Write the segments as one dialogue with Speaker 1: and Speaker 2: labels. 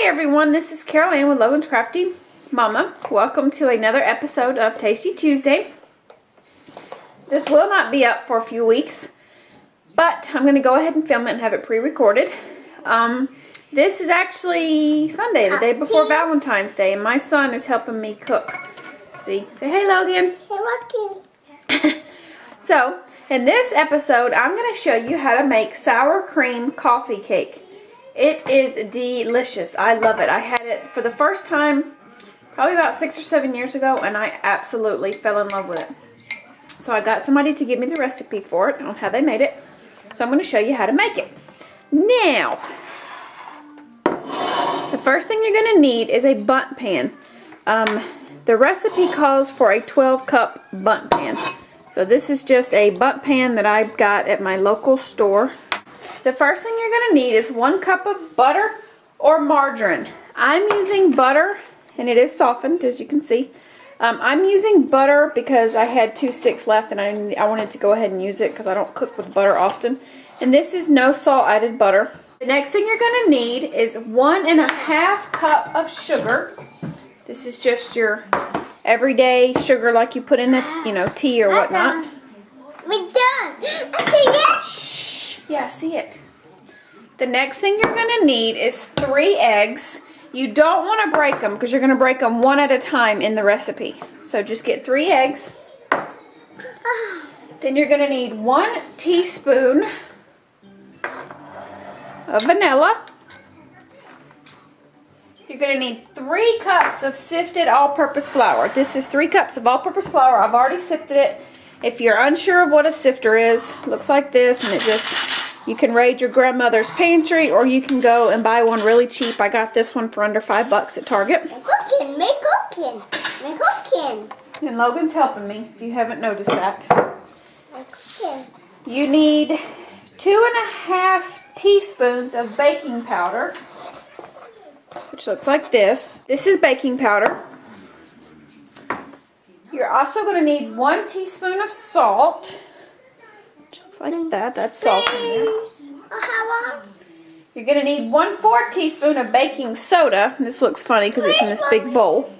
Speaker 1: Hi everyone, this is Carol Ann with Logan's Crafty Mama. Welcome to another episode of Tasty Tuesday. This will not be up for a few weeks, but I'm going to go ahead and film it and have it pre-recorded. This is actually Sunday, the day before Valentine's Day, and my son is helping me cook. See? Say hey, Logan.
Speaker 2: Hey, Logan.
Speaker 1: So, in this episode, I'm going to show you how to make sour cream coffee cake. It is delicious. I love it. I had it for the first time probably about 6 or 7 years ago, and I absolutely fell in love with it. So I got somebody to give me the recipe for it on how they made it. So I'm going to show you how to make it. Now, the first thing you're going to need is a bundt pan. The recipe calls for a 12-cup bundt pan. So this is just a bundt pan that I got at my local store. The first thing you're going to need is 1 cup of butter or margarine. I'm using butter, and it is softened, as you can see. I'm using butter because I had 2 sticks left, and I wanted to go ahead and use it because I don't cook with butter often. And this is no salt added butter. The next thing you're going to need is 1½ cup of sugar. This is just your everyday sugar like you put in a, tea or whatnot.
Speaker 2: We're done. I see it.
Speaker 1: Shh. Yeah, I see it. The next thing you're going to need is 3 eggs. You don't want to break them because you're going to break them one at a time in the recipe. So just get 3 eggs. Then you're going to need 1 teaspoon of vanilla. You're going to need 3 cups of sifted all-purpose flour. This is 3 cups of all-purpose flour. I've already sifted it. If you're unsure of what a sifter is, it looks like this, and you can raid your grandmother's pantry, or you can go and buy one really cheap. I got this one for under $5 at Target.
Speaker 2: Make cooking.
Speaker 1: And Logan's helping me, if you haven't noticed that. You need 2½ teaspoons of baking powder, which looks like this. This is baking powder. You're also going to need 1 teaspoon of salt. Which looks like that. That's salt in there. You're going to need 1/4 teaspoon of baking soda. This looks funny because it's in this big bowl.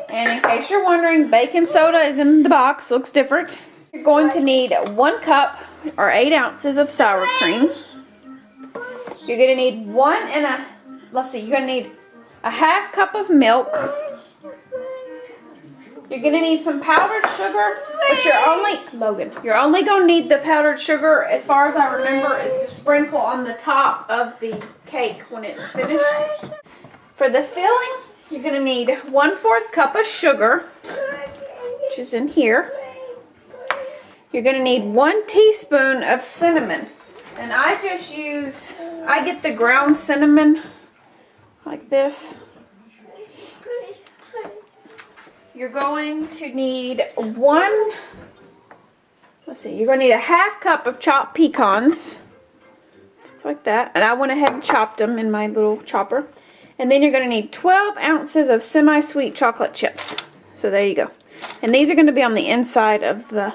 Speaker 1: And in case you're wondering, baking soda is in the box. Looks different. You're going to need 1 cup or 8 ounces of sour cream. You're going to need you're going to need a ½ cup of milk. You're going to need some powdered sugar, but you're only going to need the powdered sugar, as far as I remember, is to sprinkle on the top of the cake when it's finished. For the filling, you're going to need 1/4 cup of sugar, which is in here. You're going to need 1 teaspoon of cinnamon. And I get the ground cinnamon like this. You're going to need you're going to need a ½ cup of chopped pecans. Looks like that. And I went ahead and chopped them in my little chopper. And then you're going to need 12 ounces of semi-sweet chocolate chips. So there you go. And these are going to be on the inside of the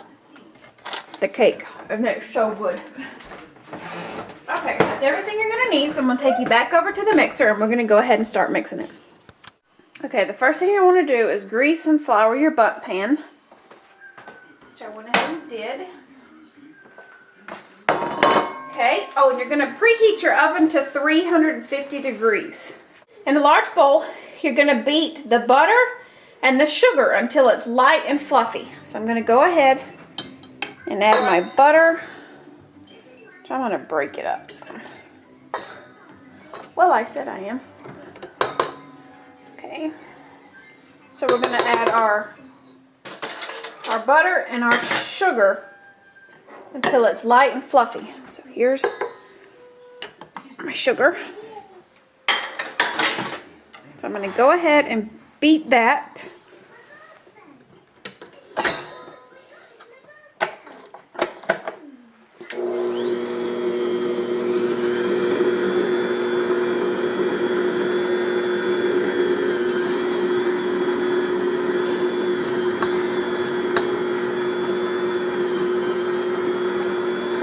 Speaker 1: cake. And it's so good. Okay, that's everything you're going to need. So I'm going to take you back over to the mixer, and we're going to go ahead and start mixing it. Okay, the first thing you want to do is grease and flour your bundt pan, which I went ahead and did. Okay, oh, and you're going to preheat your oven to 350 degrees. In a large bowl, you're going to beat the butter and the sugar until it's light and fluffy. So I'm going to go ahead and add my butter. I'm going to break it up. Well, I said I am. Okay, so we're going to add our butter and our sugar until it's light and fluffy. So here's my sugar. So I'm going to go ahead and beat that.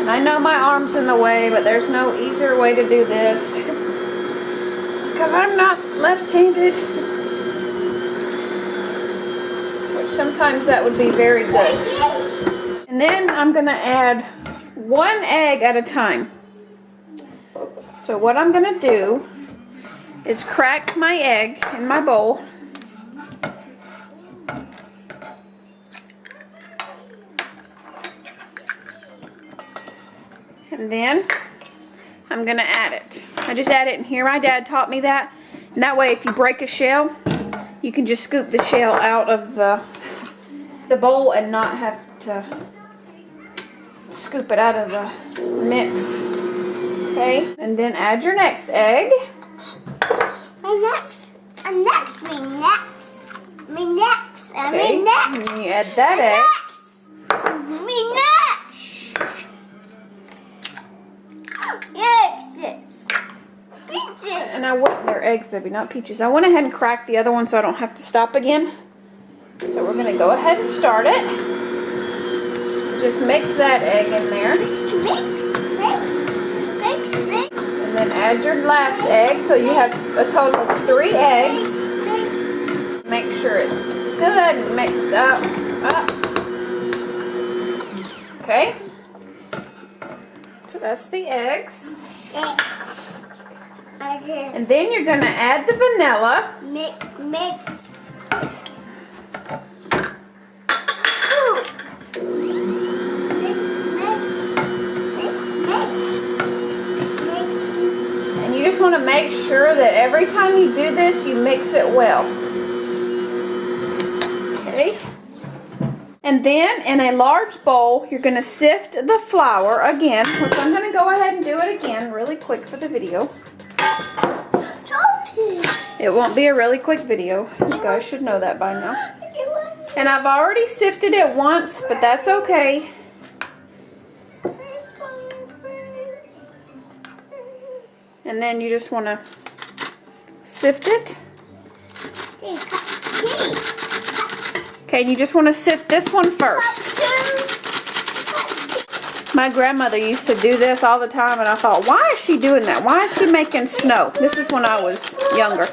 Speaker 1: I know my arm's in the way, but there's no easier way to do this. because I'm not left-handed. Which sometimes that would be very good. And then I'm going to add 1 egg at a time. So what I'm going to do is crack my egg in my bowl. And then I'm going to add it. I just add it in here. My dad taught me that. And that way if you break a shell, you can just scoop the shell out of the bowl and not have to scoop it out of the mix. Okay, and then add your next egg.
Speaker 2: My next. And next. Me next. Me next. And
Speaker 1: Okay,
Speaker 2: me next.
Speaker 1: and then you add that egg.
Speaker 2: Me next. Yes. Peaches.
Speaker 1: And I went, they're eggs, baby, not peaches. I went ahead and cracked the other one so I don't have to stop again. So we're gonna go ahead and start it. Just mix that egg in there.
Speaker 2: Mix.
Speaker 1: And then add your last egg, so you have a total of 3 eggs. Make sure it's good and mixed up. Okay. So that's the eggs.
Speaker 2: Okay.
Speaker 1: And then you're gonna add the vanilla.
Speaker 2: Mix.
Speaker 1: And you just want to make sure that every time you do this, you mix it well. Okay. And then in a large bowl, you're going to sift the flour again, which I'm going to go ahead and do it again really quick for the video. It won't be a really quick video. You guys should know that by now. And I've already sifted it once, but that's okay. And then you just want to sift it. Okay, and you just want to sift this one first. My grandmother used to do this all the time, and I thought, why is she doing that? Why is she making snow? This is when I was younger.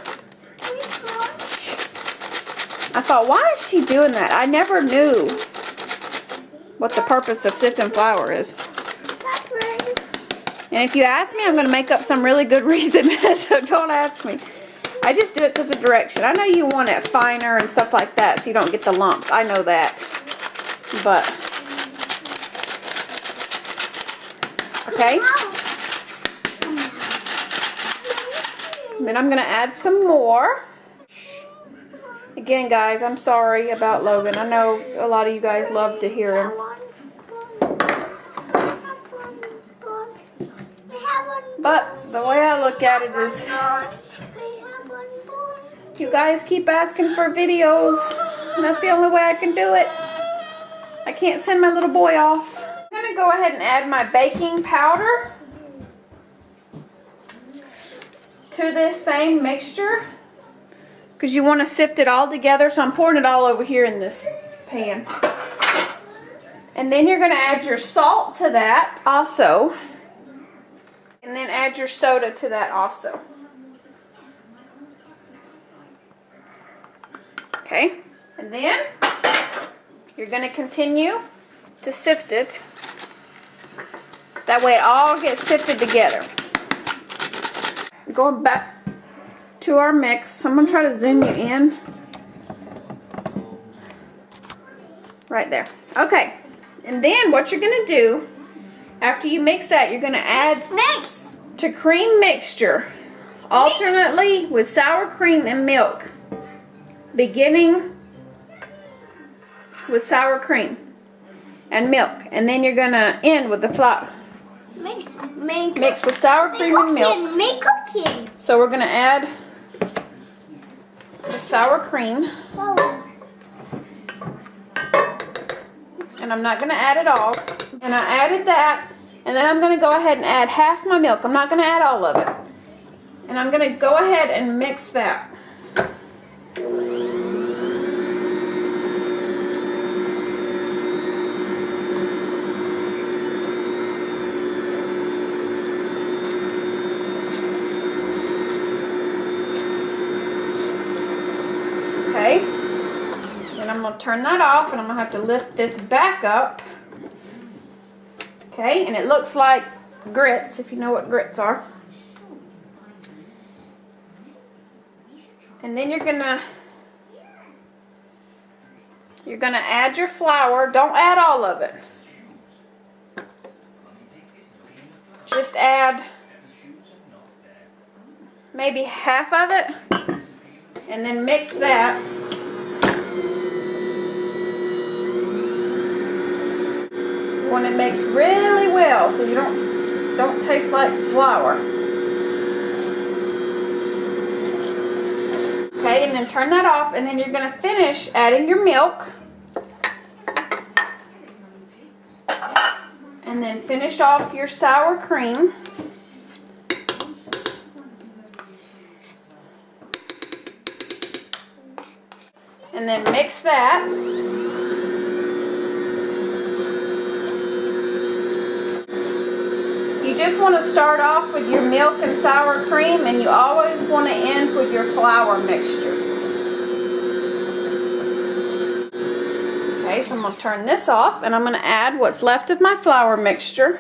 Speaker 1: I thought, why is she doing that? I never knew what the purpose of sifting flour is. And if you ask me, I'm going to make up some really good reason, so don't ask me. I just do it because of direction. I know you want it finer and stuff like that so you don't get the lumps. I know that. But, okay. Then I'm going to add some more. Again, guys, I'm sorry about Logan. I know a lot of you guys love to hear him. But the way I look at it is, you guys keep asking for videos, and that's the only way I can do it. I can't send my little boy off. I'm going to go ahead and add my baking powder to this same mixture, because you want to sift it all together. So I'm pouring it all over here in this pan. And then you're going to add your salt to that also. And then add your soda to that also. Okay, and then you're going to continue to sift it. That way it all gets sifted together. Going back to our mix, I'm going to try to zoom you in. Right there. Okay, and then what you're going to do, after you mix that, you're going to add to cream mixture alternately with sour cream and milk. Beginning with sour cream and milk. And then you're going to end with the flour. Mix with sour cream and milk. So we're going to add the sour cream. And I'm not going to add it all. And I added that. And then I'm going to go ahead and add half my milk. I'm not going to add all of it. And I'm going to go ahead and mix that. turn that off, and I'm gonna have to lift this back up. Okay, and it looks like grits, if you know what grits are. And then you're gonna add your flour. Don't add all of it. Just add maybe half of it, and then mix that. You want to mix really well so you don't taste like flour. Okay, and then turn that off, and then you're going to finish adding your milk. And then finish off your sour cream. And then mix that. You just want to start off with your milk and sour cream, and you always want to end with your flour mixture. Okay, so I'm going to turn this off, and I'm going to add what's left of my flour mixture.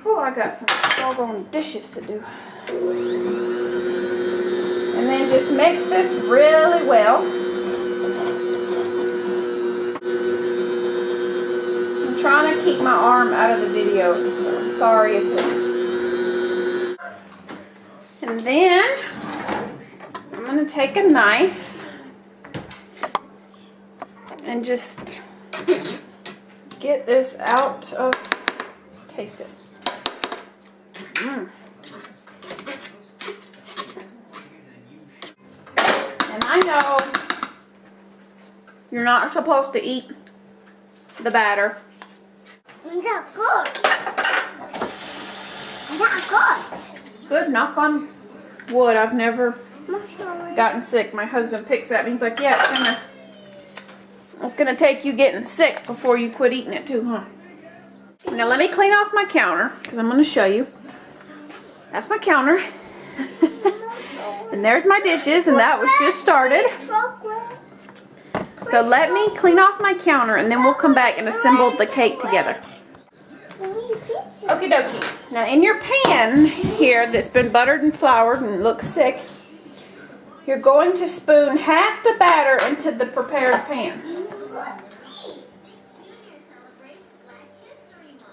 Speaker 1: Oh, I got some doggone dishes to do. And then just mix this really well. I'm trying to keep my arm out of the video, so I'm sorry if it's... And then I'm going to take a knife and just get this out of... Let's taste it. And I know you're not supposed to eat the batter.
Speaker 2: Is that good? Is that good?
Speaker 1: It's good. Knock on wood. I've never gotten sick. My husband picks at me. He's like, yeah, it's gonna take you getting sick before you quit eating it too, huh? Now let me clean off my counter, because I'm gonna show you. That's my counter. And there's my dishes, and that was just started. So let me clean off my counter, and then we'll come back and assemble the cake together. Okie dokie. Now in your pan here that's been buttered and floured and looks thick, you're going to spoon half the batter into the prepared pan.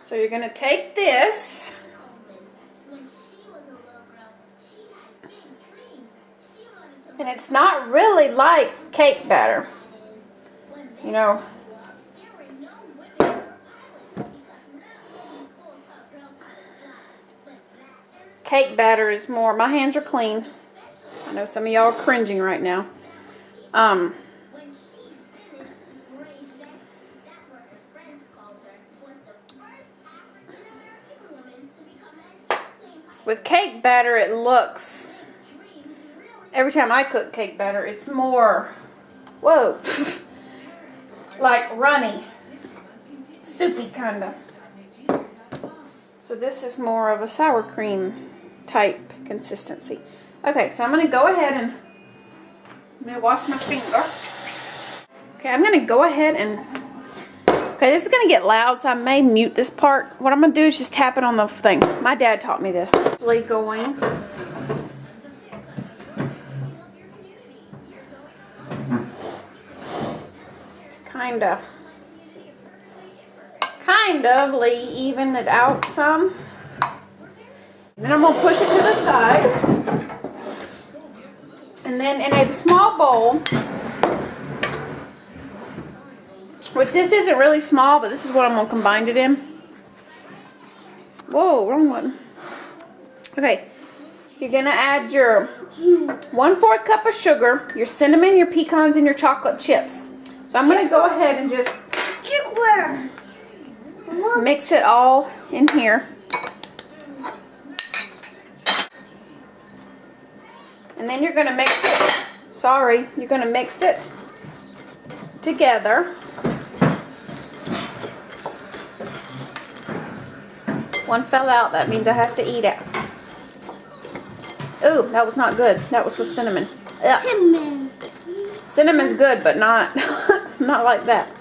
Speaker 1: So you're going to take this, and it's not really like cake batter, you know. Cake batter is more, my hands are clean. I know some of y'all are cringing right now. With cake batter, it looks, every time I cook cake batter, it's more, whoa, like runny, soupy kind of. So this is more of a sour cream type consistency. Okay, so I'm going to go ahead and I'm going to wash my finger. Okay, I'm going to go ahead and, okay, this is going to get loud, so I may mute this part. What I'm going to do is just tap it on the thing. My dad taught me this. Going. To kind of even it out some. Then I'm going to push it to the side. And then in a small bowl, which this isn't really small, but this is what I'm going to combine it in. Whoa, wrong one. Okay, you're going to add your 1/4 cup of sugar, your cinnamon, your pecans, and your chocolate chips. So I'm going to go ahead and just mix it all in here. And then you're going to mix it, you're going to mix it together. One fell out. That means I have to eat it. Ooh, that was not good. That was with cinnamon. Ugh.
Speaker 2: Cinnamon.
Speaker 1: Cinnamon's good, but not not like that.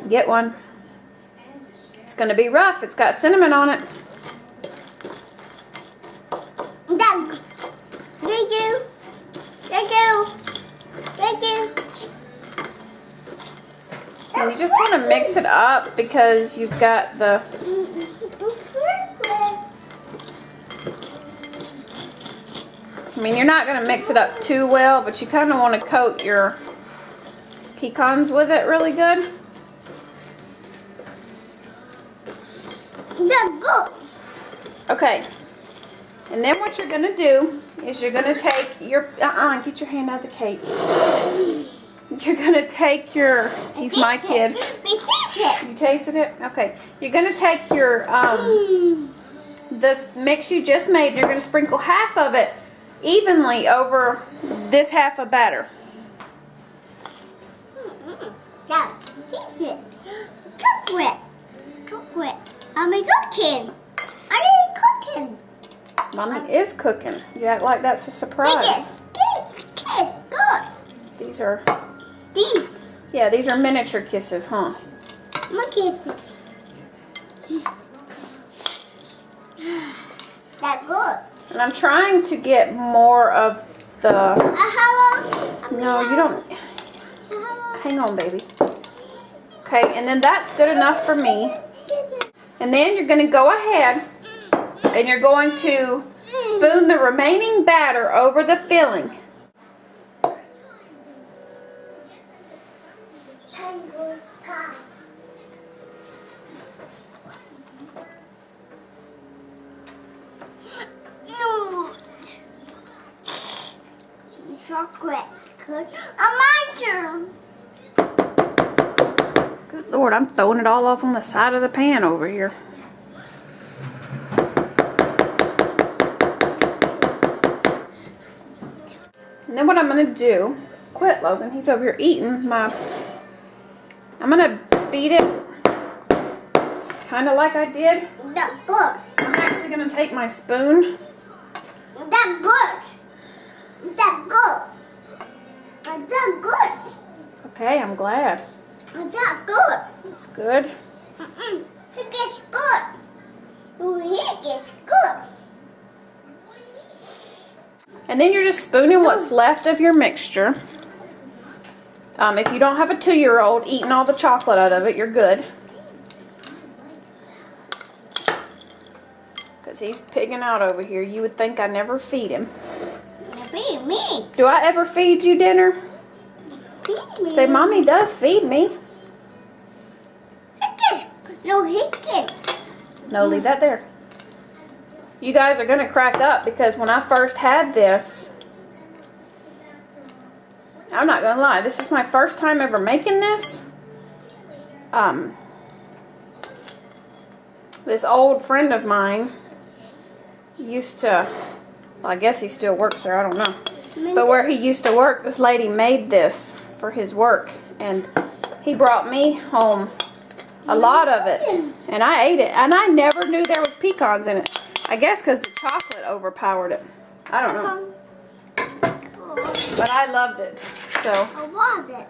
Speaker 1: Get one. It's gonna be rough. It's got cinnamon on it.
Speaker 2: Thank you. Thank you. Thank you.
Speaker 1: And you just want to mix it up because you've got the... I mean, you're not going to mix it up too well, but you kind of want to coat your pecans with it really good.
Speaker 2: That's good.
Speaker 1: Okay. And then what you're going to do is you're going to take your... get your hand out of the cake. You're going to take your... He's my kid.
Speaker 2: We taste it.
Speaker 1: You tasted it? Okay. You're going to take your... this mix you just made, and you're going to sprinkle half of it evenly over this half of batter.
Speaker 2: Now, taste it. Chocolate. Chocolate. I'm cooking. I'm cooking.
Speaker 1: Mommy is cooking. You act like that's a surprise.
Speaker 2: Kiss. Good.
Speaker 1: These are...
Speaker 2: These.
Speaker 1: Yeah, these are miniature kisses, huh?
Speaker 2: My kisses. That's good.
Speaker 1: And I'm trying to get more of the...
Speaker 2: How long?
Speaker 1: No, you don't... Hang on, baby. Okay, and then that's good enough for me. And then you're going to go ahead and you're going to spoon the remaining batter over the filling.
Speaker 2: Chocolate. Good. My turn.
Speaker 1: Good Lord, I'm throwing it all off on the side of the pan over here. And then what I'm going to do, quit Logan, he's over here eating my, I'm going to beat it kind of like I did.
Speaker 2: That's good.
Speaker 1: I'm actually going to take my spoon.
Speaker 2: That's good. That's good. That's good.
Speaker 1: Okay, I'm glad.
Speaker 2: That's good.
Speaker 1: It's good.
Speaker 2: It gets good. It gets good.
Speaker 1: And then you're just spooning what's left of your mixture. If you don't have a 2-year-old eating all the chocolate out of it, you're good. Because he's pigging out over here. You would think I never feed him.
Speaker 2: Feed me.
Speaker 1: Do I ever feed you dinner?
Speaker 2: Feed me.
Speaker 1: Say, Mommy does feed me.
Speaker 2: No, he gets.
Speaker 1: No, leave that there. You guys are going to crack up because when I first had this, I'm not going to lie, this is my first time ever making this. This old friend of mine used to, well, I guess he still works there, I don't know. But where he used to work, this lady made this for his work. And he brought me home a lot of it. And I ate it. And I never knew there was pecans in it. I guess because the chocolate overpowered it. I don't know. But I loved it. So
Speaker 2: I love it.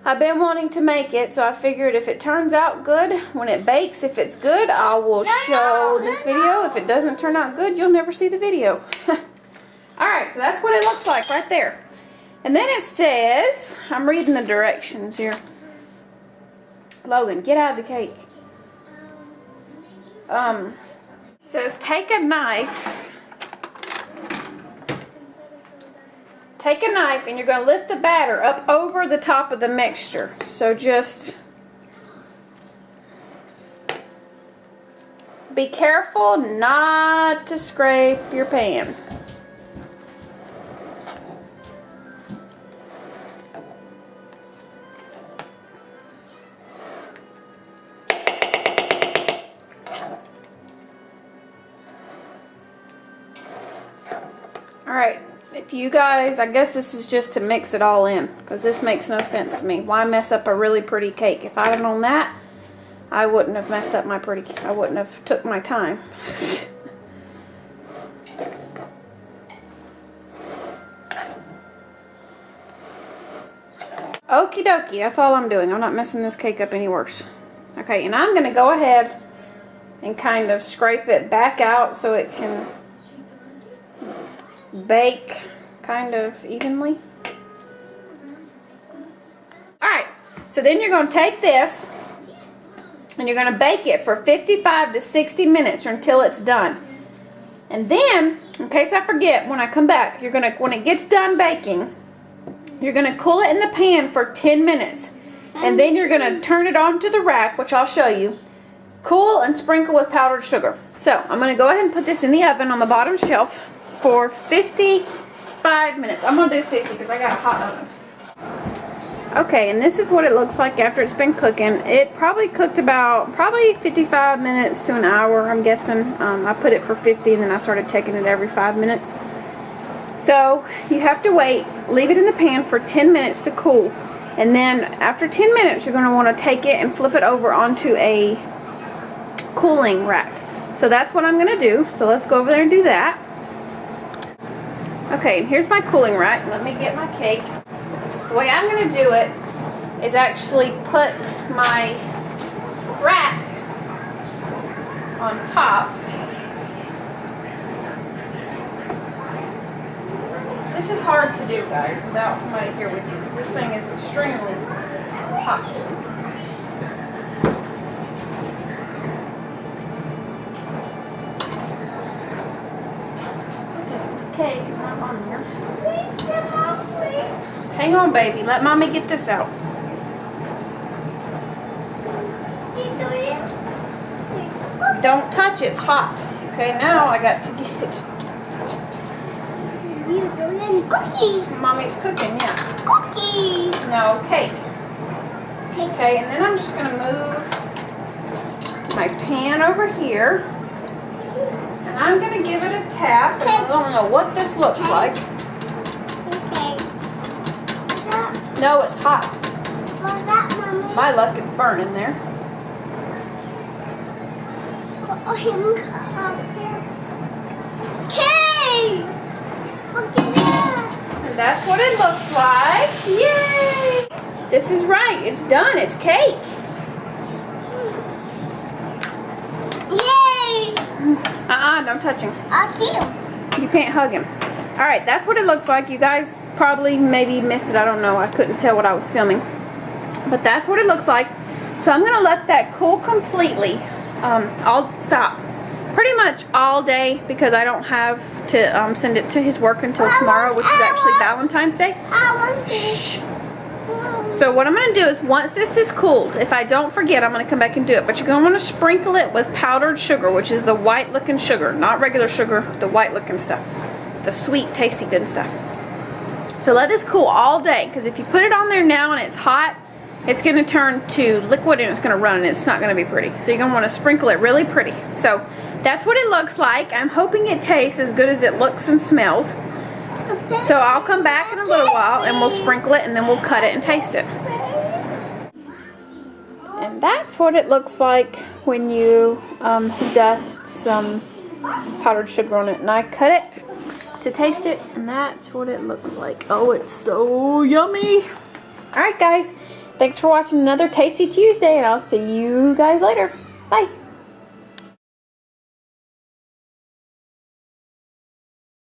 Speaker 1: I've been wanting to make it. So I figured if it turns out good, when it bakes, if it's good, I will show this video. If it doesn't turn out good, you'll never see the video. Alright, so that's what it looks like right there. And then it says, I'm reading the directions here. Logan, get out of the cake. It says take a knife. Take a knife and you're going to lift the batter up over the top of the mixture. So just be careful not to scrape your pan. Alright, if you guys, I guess this is just to mix it all in, because this makes no sense to me. Why mess up a really pretty cake? If I'd have known that, I wouldn't have messed up my pretty, I wouldn't have took my time. Okie dokie, that's all I'm doing. I'm not messing this cake up any worse. Okay, and I'm going to go ahead and kind of scrape it back out so it can bake kind of evenly. Alright, so then you're going to take this and you're going to bake it for 55 to 60 minutes or until it's done. And then, in case I forget, when I come back, you're going to, when it gets done baking, you're going to cool it in the pan for 10 minutes. And then you're going to turn it onto the rack, which I'll show you. Cool and sprinkle with powdered sugar. So, I'm going to go ahead and put this in the oven on the bottom shelf for 55 minutes. I'm going to do 50 because I got a hot oven. Okay, and this is what it looks like after it's been cooking. It probably cooked about 55 minutes to an hour, I'm guessing. I put it for 50 and then I started checking it every 5 minutes. So you have to wait, leave it in the pan for 10 minutes to cool. And then after 10 minutes, you're going to want to take it and flip it over onto a cooling rack. So that's what I'm going to do. So let's go over there and do that. Okay, and here's my cooling rack. Let me get my cake. The way I'm going to do it is actually put my rack on top. This is hard to do, guys, without somebody here with you, because this thing is extremely hot. Okay, it's not on there. Hang on, baby. Let mommy get this out. Don't touch it. It's hot. Okay, now I got to get it.
Speaker 2: You're doing cookies.
Speaker 1: Mommy's cooking, yeah.
Speaker 2: Cookies.
Speaker 1: No, cake. Okay, and then I'm just going to move my pan over here. And I'm going to give it a tap. And I don't know what this looks like.
Speaker 2: Okay. What's that?
Speaker 1: No, it's hot.
Speaker 2: What's that, Mommy?
Speaker 1: My luck, it's burning there.
Speaker 2: Okay. Look at that.
Speaker 1: And that's what it looks like. Yay! This is right. It's done. It's cake.
Speaker 2: Yay!
Speaker 1: No touching.
Speaker 2: Okay.
Speaker 1: You can't hug him. Alright, that's what it looks like. You guys probably maybe missed it. I don't know. I couldn't tell what I was filming. But that's what it looks like. So I'm going to let that cool completely. I'll stop pretty much all day because I don't have to send it to his work until tomorrow, which is actually Valentine's Day. Shh. So what I'm going to do is once this is cooled, if I don't forget, I'm going to come back and do it. But you're going to want to sprinkle it with powdered sugar, which is the white looking sugar, not regular sugar, the white looking stuff. The sweet, tasty, good stuff. So let this cool all day, because if you put it on there now and it's hot, it's going to turn to liquid and it's going to run and it's not going to be pretty. So you're going to want to sprinkle it really pretty. So that's what it looks like. I'm hoping it tastes as good as it looks and smells. So I'll come back in a little while and we'll sprinkle it and then we'll cut it and taste it. And that's what it looks like when you dust some powdered sugar on it. And I cut it to taste it and that's what it looks like. Oh, it's so yummy. Alright guys, thanks for watching another Tasty Tuesday and I'll see you guys later. Bye.